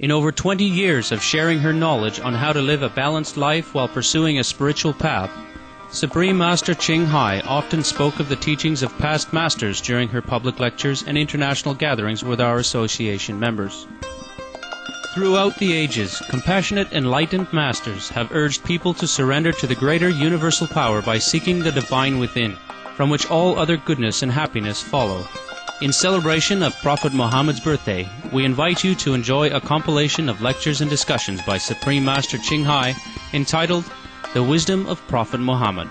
In over 20 years of sharing her knowledge on how to live a balanced life while pursuing a spiritual path, Supreme Master Ching Hai often spoke of the teachings of past masters during her public lectures and international gatherings with our association members. Throughout the ages, compassionate, enlightened masters have urged people to surrender to the greater universal power by seeking the divine within, from which all other goodness and happiness follow. In celebration of Prophet Mohammed's birthday, we invite you to enjoy a compilation of lectures and discussions by Supreme Master Ching Hai entitled The Wisdom of Prophet Muhammad.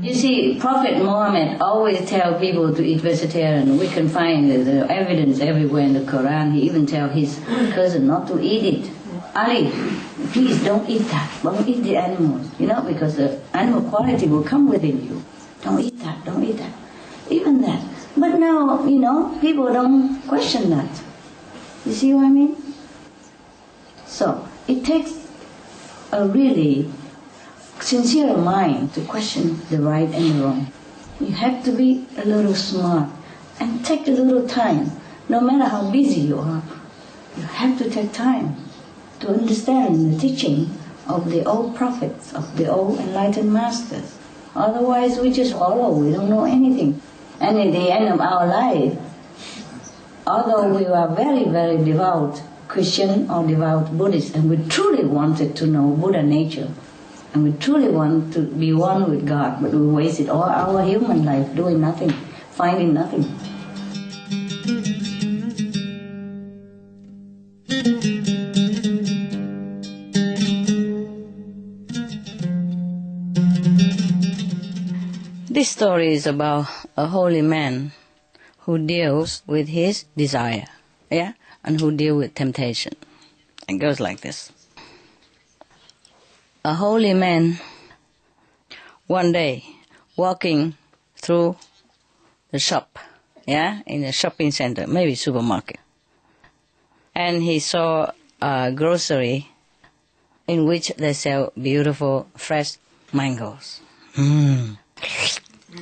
You see, Prophet Mohammed always tell people to eat vegetarian. We can find the evidence everywhere in the Quran. He even tell his cousin not to eat it. Ali, please don't eat that. Don't eat the animals, because the animal quality will come within you. Don't eat that, don't eat that. Even that. But now, people don't question that. You see what I mean? So, it takes a really sincere mind to question the right and the wrong. You have to be a little smart and take a little time. No matter how busy you are, you have to take time to understand the teaching of the old prophets, of the old enlightened masters. Otherwise, we just follow. We don't know anything. And at the end of our life, although we were very, very devout Christian or devout Buddhist, and we truly wanted to know Buddha nature, and we truly want to be one with God, but we wasted all our human life doing nothing, finding nothing. This story is about a holy man who deals with his desire, and who deals with temptation. It goes like this. A holy man, one day, walking through the shop, in a shopping center, maybe supermarket, and he saw a grocery in which they sell beautiful, fresh mangoes.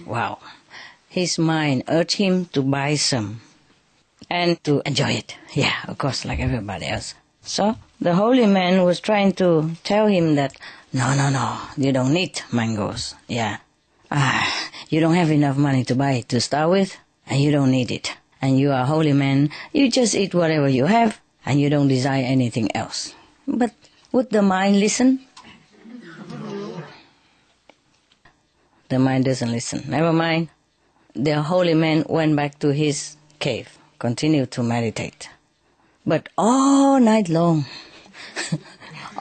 Wow. His mind urged him to buy some and to enjoy it. Yeah, of course, like everybody else. So the holy man was trying to tell him that, no, you don't need mangoes. You don't have enough money to buy it to start with, and you don't need it. And you are a holy man, you just eat whatever you have, and you don't desire anything else. But would the mind listen? The mind doesn't listen. Never mind. The holy man went back to his cave, continued to meditate. But all night long,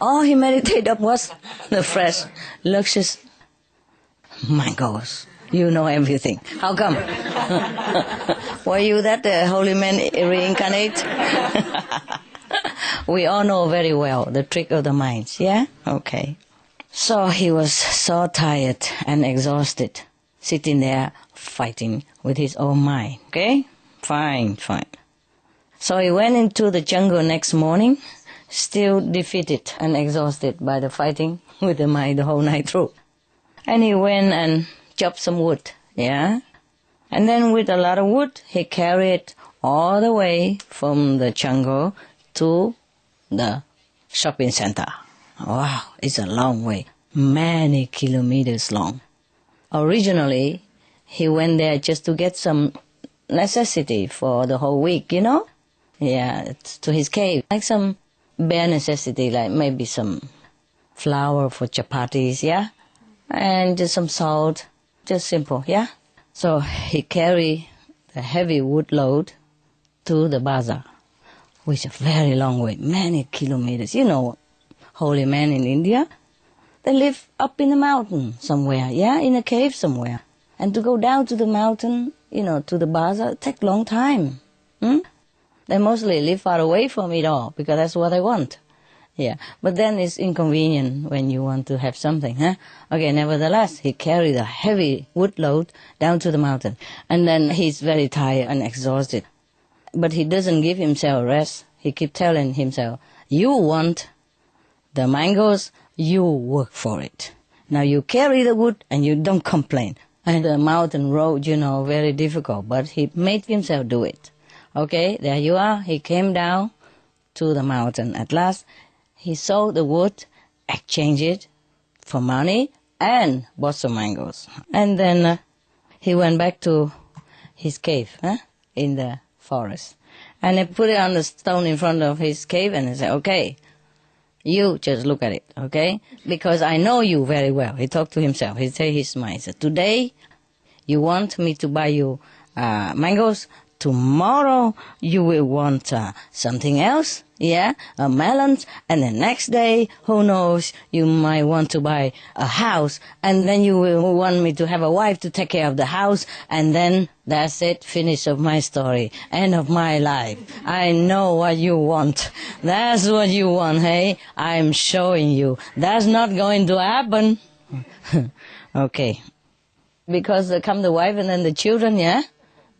all he meditated was the fresh, luscious mangoes. You know everything. How come? Were you that holy man reincarnate? We all know very well the trick of the mind, yeah? Okay. So he was so tired and exhausted, sitting there fighting with his own mind. Okay? Fine. So he went into the jungle next morning, still defeated and exhausted by the fighting with the mind the whole night through. And he went and chopped some wood, And then with a lot of wood, he carried all the way from the jungle to the shopping center. Wow, it's a long way, many kilometers long. Originally, he went there just to get some necessity for the whole week, to his cave, like some bare necessity, like maybe some flour for chapatis, and just some salt, just simple, So he carried the heavy wood load to the bazaar, which is a very long way, many kilometers. Holy men in India, they live up in the mountain somewhere, in a cave somewhere. And to go down to the mountain, to the bazaar, it takes a long time. They mostly live far away from it all, because that's what they want. Yeah, but then it's inconvenient when you want to have something, huh? Okay, nevertheless, he carried a heavy wood load down to the mountain. And then he's very tired and exhausted. But he doesn't give himself rest. He keeps telling himself, you want the mangoes, you work for it. Now you carry the wood and you don't complain. And the mountain road, very difficult, but he made himself do it. Okay, there you are. He came down to the mountain. At last, he sold the wood, exchanged it for money, and bought some mangoes. And then he went back to his cave in the forest. And he put it on the stone in front of his cave and he said, okay, you just look at it, okay? Because I know you very well. He talked to himself. He said his mind. He said, today you want me to buy you mangoes. Tomorrow you will want something else, a melon. And the next day, who knows, you might want to buy a house. And then you will want me to have a wife to take care of the house. And then that's it, finish of my story, end of my life. I know what you want. That's what you want, hey? I'm showing you. That's not going to happen. Okay. Because come the wife and then the children,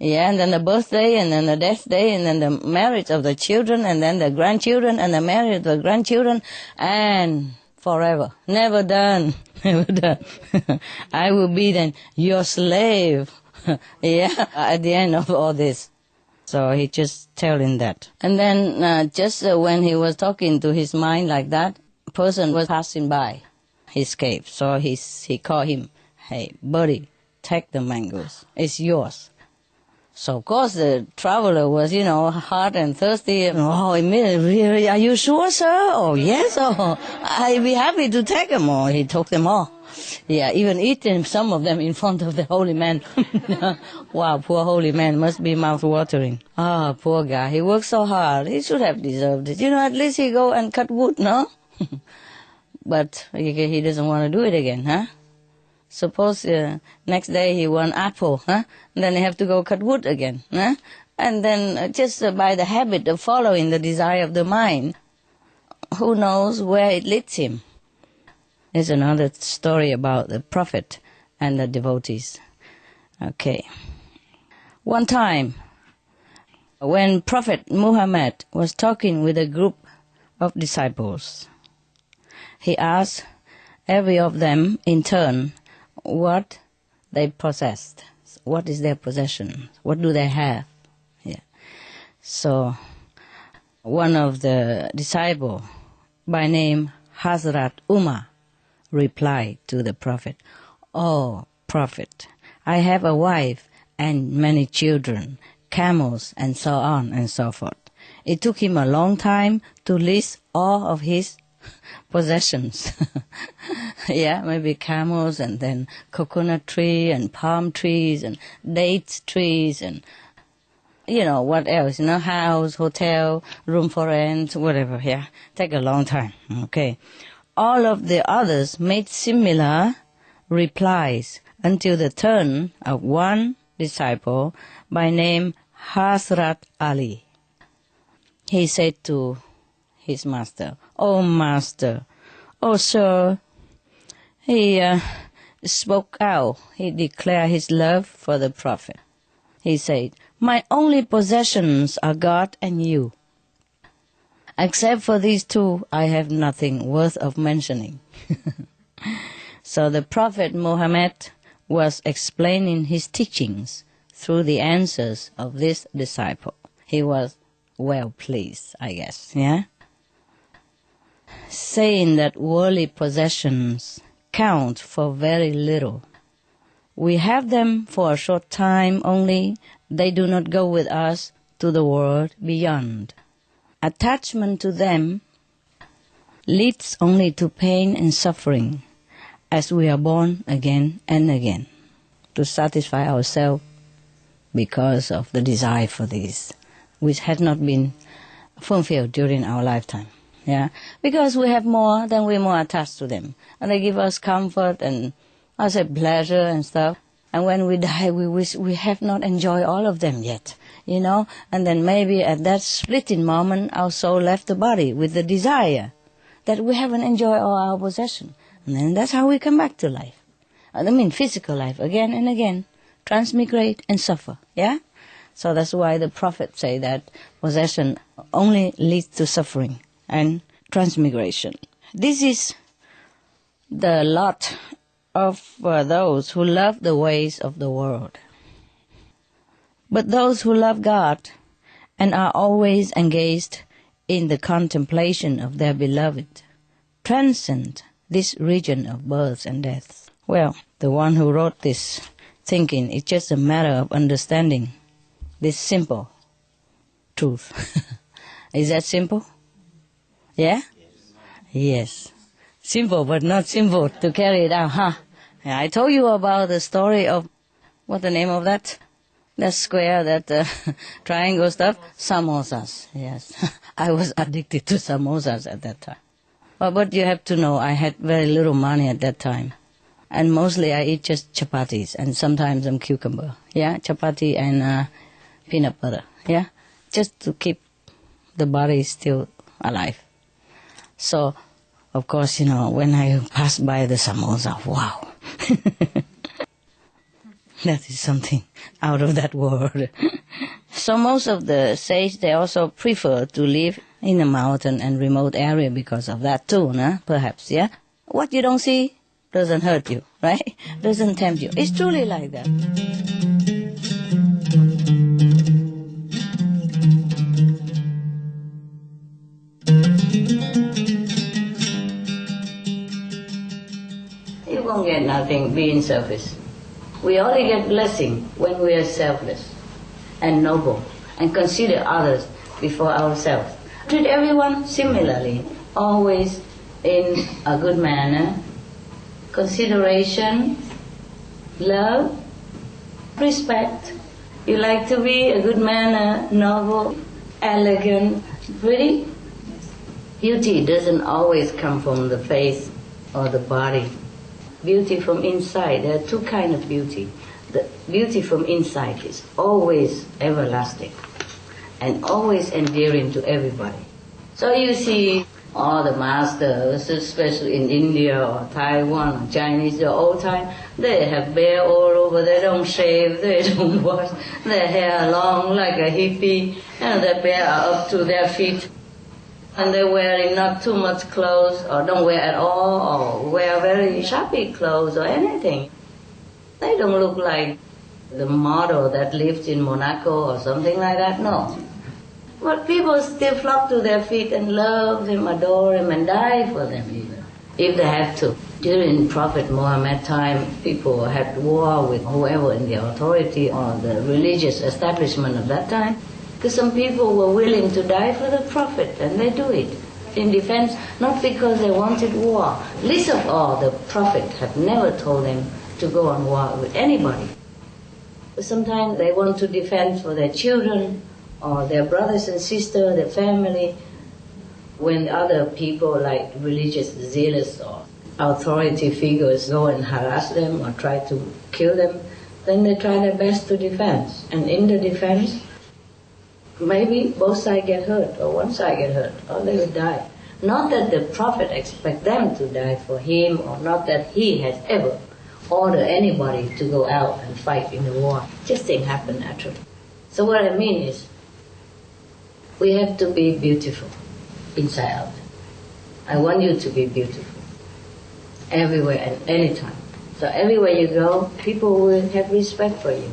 Yeah, and then the birthday, and then the death day, and then the marriage of the children, and then the grandchildren, and the marriage of the grandchildren, and forever. Never done. Never done. I will be then your slave. At the end of all this. So he just telling that. And then just when he was talking to his mind like that, a person was passing by his cave. So he called him, hey, buddy, take the mangoes. It's yours. So, of course, the traveler was, hot and thirsty. Oh, really? Are you sure, sir? Oh, yes. Oh, I'd be happy to take them all. He took them all. Yeah, even eating some of them in front of the holy man. Wow, poor holy man must be mouth-watering. Ah, poor guy. He worked so hard. He should have deserved it. At least he go and cut wood, no? But he doesn't want to do it again, huh? Suppose next day he want apple, huh? And then he have to go cut wood again, huh? And then just by the habit of following the desire of the mind, who knows where it leads him. There's another story about the prophet and the devotees. Okay. One time, when Prophet Mohamed was talking with a group of disciples, he asked every of them in turn what they possessed. What is their possession? What do they have? Yeah. So, one of the disciples, by name Hazrat Umar, replied to the Prophet, oh, Prophet, I have a wife and many children, camels, and so on and so forth. It took him a long time to list all of his possessions. Maybe camels and then coconut tree and palm trees and date trees and what else, house, hotel, room for rent, whatever, take a long time, okay. All of the others made similar replies until the turn of one disciple by name Hazrat Ali. He said to his master, oh master, oh sir, he spoke out, he declared his love for the Prophet. He said, my only possessions are God and you. Except for these two, I have nothing worth of mentioning. So the Prophet Mohammed was explaining his teachings through the answers of this disciple. He was well pleased, I guess, saying that worldly possessions count for very little. We have them for a short time only. They do not go with us to the world beyond. Attachment to them leads only to pain and suffering as we are born again and again to satisfy ourselves because of the desire for these, which has not been fulfilled during our lifetime. Because we have more, then we're more attached to them. And they give us comfort and, pleasure and stuff. And when we die, we wish we have not enjoyed all of them yet, And then maybe at that splitting moment, our soul left the body with the desire. that we haven't enjoyed all our possession. And then that's how we come back to life. I mean physical life, again and again, transmigrate and suffer, yeah? So that's why the prophet say that possession only leads to suffering and transmigration. This is the lot of those who love the ways of the world. But those who love God and are always engaged in the contemplation of their beloved transcend this region of birth and death. Well, the one who wrote this thinking, it's just a matter of understanding this simple truth. Is that simple? Yeah? Yes. Simple, but not simple to carry it out, huh? Yeah, I told you about the story of, what's the name of that? That square, that triangle stuff? Samosas, yes. I was addicted to samosas at that time. But you have to know, I had very little money at that time. And mostly I eat just chapatis and sometimes some cucumber. Yeah, chapati and peanut butter. Yeah, just to keep the body still alive. So, of course, when I pass by the samosa, wow. That is something out of that world. So most of the sages, they also prefer to live in a mountain and remote area because of that too, perhaps, yeah? What you don't see doesn't hurt you, right? Doesn't tempt you. It's truly like that. You won't get nothing being selfish. We only get blessing when we are selfless and noble and consider others before ourselves. Treat everyone similarly, always in a good manner. Consideration, love, respect. You like to be a good manner, noble, elegant, pretty. Beauty doesn't always come from the face or the body. Beauty from inside, there are two kinds of beauty. The beauty from inside is always everlasting and always endearing to everybody. So you see all the masters, especially in India or Taiwan or Chinese, the old time, they have hair all over, they don't shave, they don't wash, their hair long like a hippie, and their hair are up to their feet. And they're wearing not too much clothes, or don't wear at all, or wear very shabby clothes or anything. They don't look like the model that lives in Monaco or something like that, no. But people still flock to their feet and love them, adore them, and die for them even, if they have to. During Prophet Mohammed time, people had war with whoever in the authority or the religious establishment of that time. Because some people were willing to die for the Prophet, and they do it in defense, not because they wanted war. Least of all, the Prophet had never told them to go on war with anybody. But sometimes they want to defend for their children, or their brothers and sisters, their family. When other people like religious zealots or authority figures go and harass them or try to kill them, then they try their best to defend. And in the defense, maybe both sides get hurt, or one side get hurt, or they will die. Not that the Prophet expects them to die for him, or not that he has ever ordered anybody to go out and fight in the war. Just things happen naturally. So what I mean is, we have to be beautiful, inside out. I want you to be beautiful, everywhere and anytime. So everywhere you go, people will have respect for you.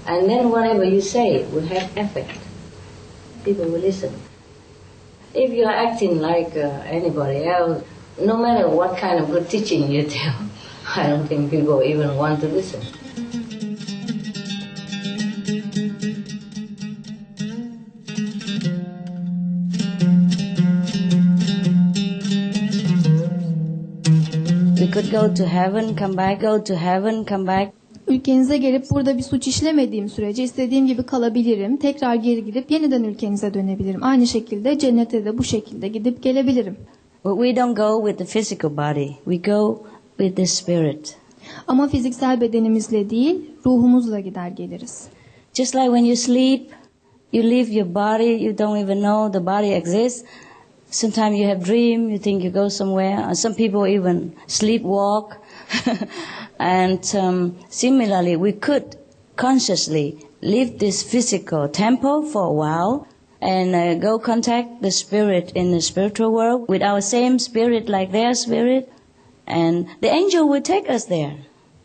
And then whatever you say will have effect. People will listen. If you're acting like anybody else, no matter what kind of good teaching you tell, I don't think people even want to listen. We could go to heaven, come back, go to heaven, come back. Ülkenize gelip burada bir suç işlemediğim sürece istediğim gibi kalabilirim. Tekrar geri gidip yeniden ülkenize dönebilirim. Aynı şekilde cennete de bu şekilde gidip gelebilirim. But we don't go with the physical body. We go with the spirit. Ama fiziksel bedenimizle değil, ruhumuzla gider geliriz. Just like when you sleep, you leave your body, you don't even know the body exists. Sometimes you have dream, you think you go somewhere. And some people even sleepwalk. And similarly, we could consciously leave this physical temple for a while and go contact the spirit in the spiritual world with our same spirit like their spirit. And the angel will take us there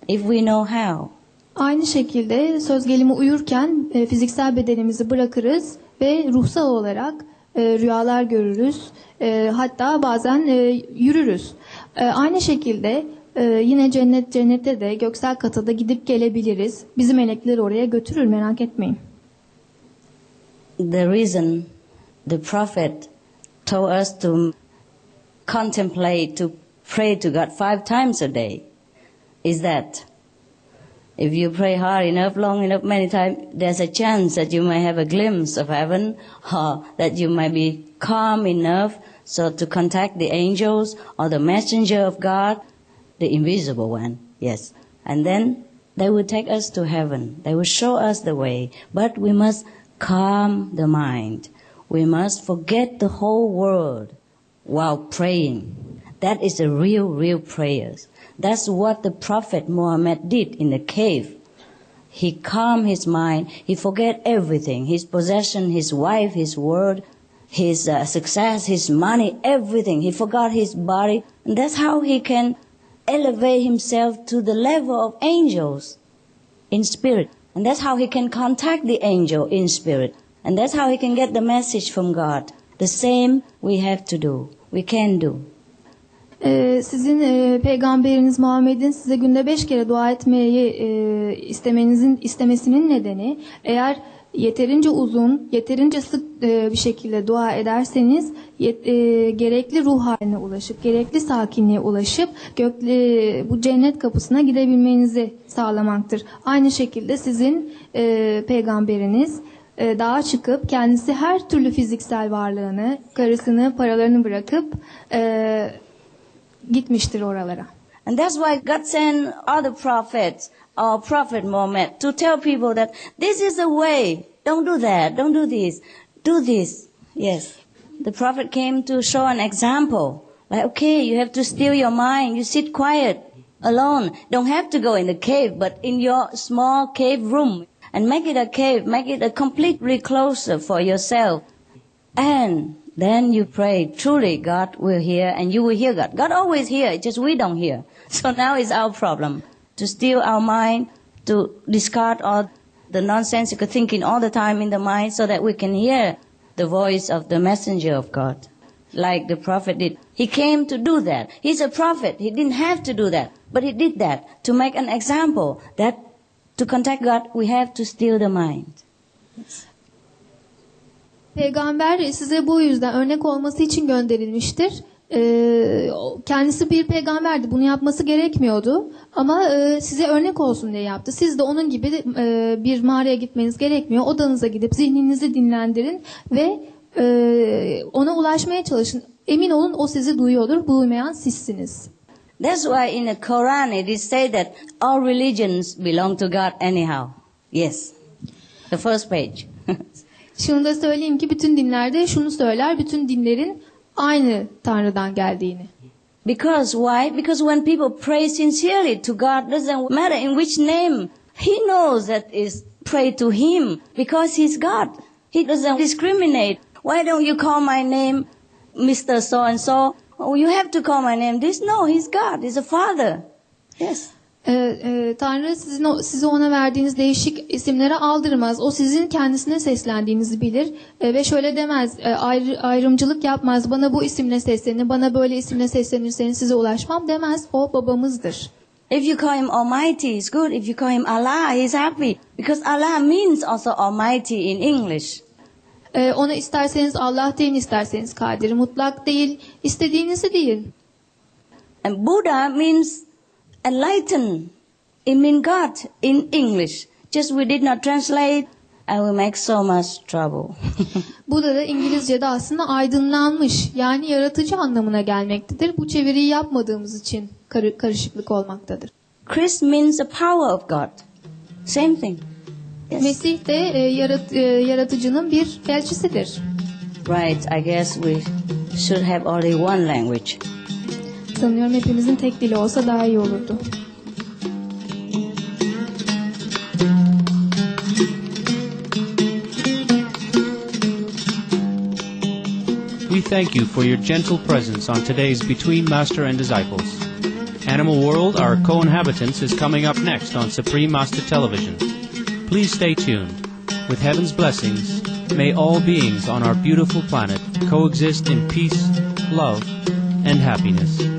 if we know how. Aynı şekilde söz gelimi uyurken fiziksel bedenimizi bırakırız ve ruhsal olarak rüyalar görürüz. Hatta bazen yürürüz. Aynı şekilde yine cennette de göksel kata da gidip gelebiliriz. Bizi melekler oraya götürür, merak etmeyin. The reason the prophet told us to contemplate, to pray to God 5 times a day is that if you pray hard enough, long enough, many times, there's a chance that you may have a glimpse of heaven, or that you might be calm enough so to contact the angels or the messenger of God, the invisible one, yes. And then they will take us to heaven. They will show us the way. But we must calm the mind. We must forget the whole world while praying. That is the real prayers. That's what the prophet Mohamed did in the cave. He calmed his mind. He forget everything. His possession, his wife, his word, his success, his money, everything. He forgot his body. And that's how he can elevate himself to the level of angels in spirit. And that's how he can contact the angel in spirit. And that's how he can get the message from God. The same we have to do. We can do. Sizin peygamberiniz Muhammed'in size günde 5 kere dua etmeyi istemesinin nedeni, eğer yeterince uzun, yeterince sık bir şekilde dua ederseniz gerekli ruh haline ulaşıp, gerekli sakinliğe ulaşıp bu cennet kapısına gidebilmenizi sağlamaktır. Aynı şekilde sizin peygamberiniz dağa çıkıp kendisi her türlü fiziksel varlığını, karısını, paralarını bırakıp gitmiştir oralara. And that's why God sent other prophets, or Prophet Mohammed, to tell people that this is the way. Don't do that. Don't do this. Do this. Yes. The prophet came to show an example. Like, okay, you have to still your mind. You sit quiet, alone. Don't have to go in the cave, but in your small cave room. And make it a cave. Make it a completely closer for yourself. And then you pray, truly God will hear and you will hear God. God always hears, just we don't hear. So now it's our problem to still our mind, to discard all the nonsensical thinking all the time in the mind so that we can hear the voice of the messenger of God, like the prophet did. He came to do that. He's a prophet. He didn't have to do that, but he did that to make an example that to contact God, we have to still the mind. Peygamber size bu yüzden örnek olması için gönderilmiştir. Kendisi bir peygamberdi. Bunu yapması gerekmiyordu. Ama size örnek olsun diye yaptı. Siz de onun gibi bir mağaraya gitmeniz gerekmiyor. Odanıza gidip zihninizi dinlendirin ve ona ulaşmaya çalışın. Emin olun o sizi duyuyordur. Duymayan sizsiniz. That's why in the Quran it is said that all religions belong to God anyhow. Yes. The first page. Şunu da söyleyeyim ki bütün dinlerde şunu söyler. Bütün dinlerin aynı Tanrı'dan geldiğini. Because why? Because when people pray sincerely to God, doesn't matter in which name, He knows that is pray to Him because He's God. He doesn't discriminate. Why don't you call my name Mr. So and so? Oh, you have to call my name this. No, He's God. He's a Father. Yes. Tanrı size ona verdiğiniz değişik isimlere aldırmaz. O sizin kendisine seslendiğinizi bilir ve şöyle demez, ayrımcılık yapmaz. Bana bu isimle seslenin, bana böyle isimle seslenirseniz size ulaşmam demez. O babamızdır. If you call Him Almighty, it's good. If you call Him Allah, He's happy. Because Allah means also Almighty in English. Ona isterseniz Allah deyin, isterseniz Kadir mutlak değil, istediğinizi deyin. And Buddha means enlighten. It means God in English. Just we did not translate and we make so much trouble. Bu da İngilizce'de aslında aydınlanmış, yani yaratıcı anlamına gelmektedir. Bu çeviriyi yapmadığımız için karışıklık olmaktadır. Christ means the power of God. Same thing. Yes. Mesih de yaratıcının bir elçisidir. Right, I guess we should have only one language. Sanıyorum hepimizin tek dili olsa daha iyi olurdu. We thank you for your gentle presence on today's Between Master and Disciples. Animal World, Our Co-Inhabitants is coming up next on Supreme Master Television. Please stay tuned. With heaven's blessings, may all beings on our beautiful planet coexist in peace, love, and happiness.